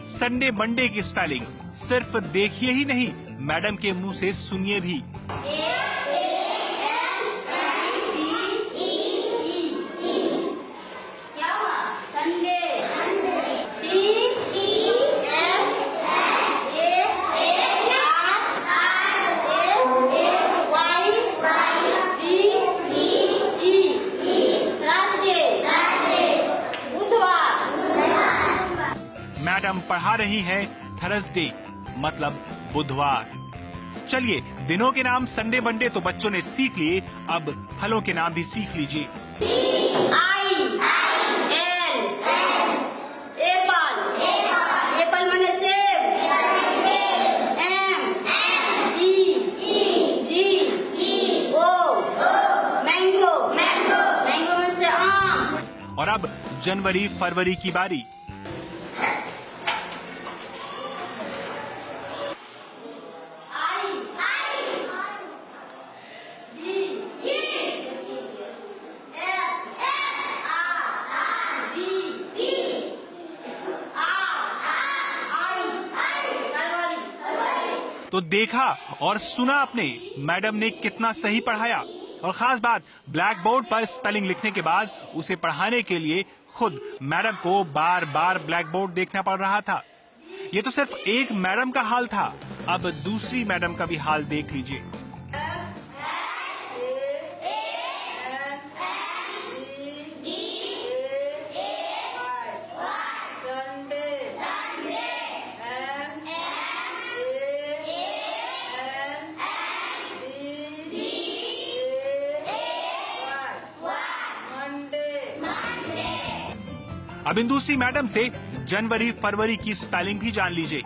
Sunday Monday की spelling सिर्फ देखिए ही नहीं, मैडम के मुंह से सुनिए भी। मैडम पढ़ा रही हैं थर्सडे मतलब बुधवार। चलिए, दिनों के नाम संडे मंडे तो बच्चों ने सीख लिए, अब फलों के नाम भी सीख लीजिए। एप्पल माने सेब, मैंगो, मैंगो में से आम। और अब जनवरी फरवरी की बारी। तो देखा और सुना आपने, मैडम ने कितना सही पढ़ाया। और खास बात, ब्लैक बोर्ड पर स्पेलिंग लिखने के बाद उसे पढ़ाने के लिए खुद मैडम को बार बार ब्लैक बोर्ड देखना पड़ रहा था। ये तो सिर्फ एक मैडम का हाल था, अब दूसरी मैडम का भी हाल देख लीजिए। अब इन दूसरी मैडम से जनवरी फरवरी की स्पेलिंग भी जान लीजिए।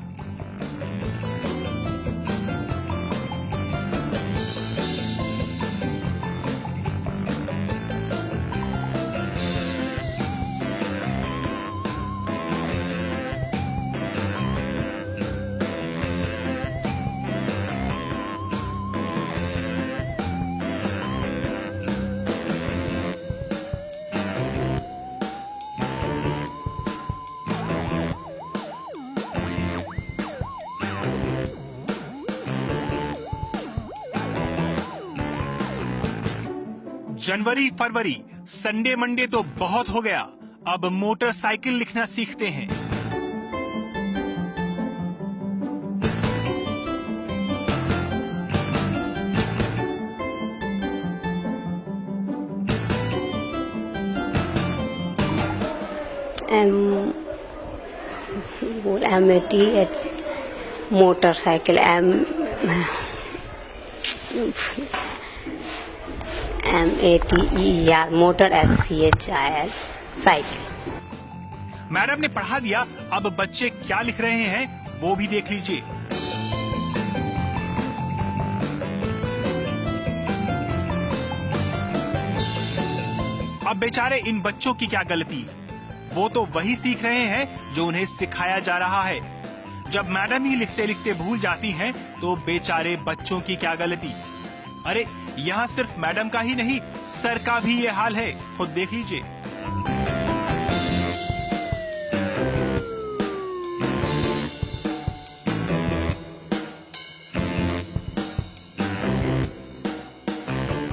जनवरी फरवरी संडे मंडे तो बहुत हो गया, अब मोटरसाइकिल लिखना सीखते हैं। MATH motorcycle, MATER motor, SCHIL cycle. Madam ने पढ़ा दिया, अब बच्चे क्या लिख रहे हैं वो भी देख लीजिए। अब बेचारे इन बच्चों की क्या गलती, वो तो वही सीख रहे हैं जो उन्हें सिखाया जा रहा है। जब मैडम ही लिखते लिखते भूल जाती हैं, तो बेचारे बच्चों की क्या गलती। अरे यहाँ सिर्फ मैडम का ही नहीं, सर का भी ये हाल है, खुद देख लीजिए।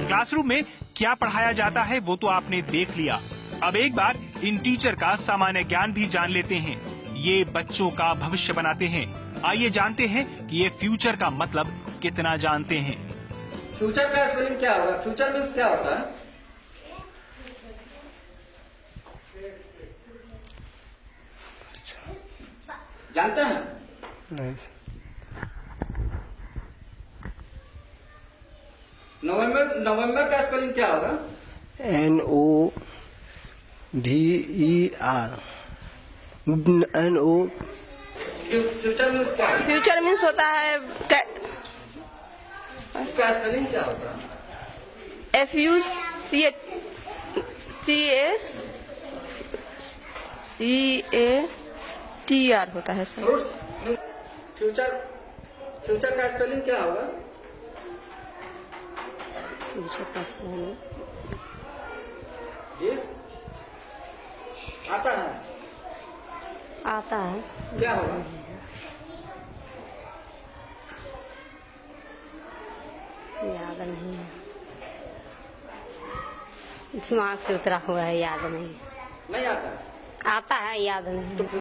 क्लासरूम में क्या पढ़ाया जाता है वो तो आपने देख लिया। अब एक बार इन टीचर का सामान्य ज्ञान भी जान लेते हैं। ये बच्चों का भविष्य बनाते हैं। आइए जानते हैं कि ये फ्यूचर का मतलब कितना जानते हैं। फ्यूचर का स्पेलिंग क्या होगा? फ्यूचर मीन्स क्या होता है? जानते हैं? नहीं। नवंबर का स्पेलिंग क्या होगा? NOVER NO। फ्यूचर मीन्स क्या है? फ्यूचर मीन्स होता है उसका स्पेलिंग क्या होता है? FUCATR होता है सर। फ्यूचर का स्पेलिंग क्या होगा? फ्यूचर का स्पेलिंग जी आता है? आता है, क्या होगा? याद नहीं है, दिमाग से उतरा हुआ है, याद नहीं। नहीं आता है। आता है, याद नहीं।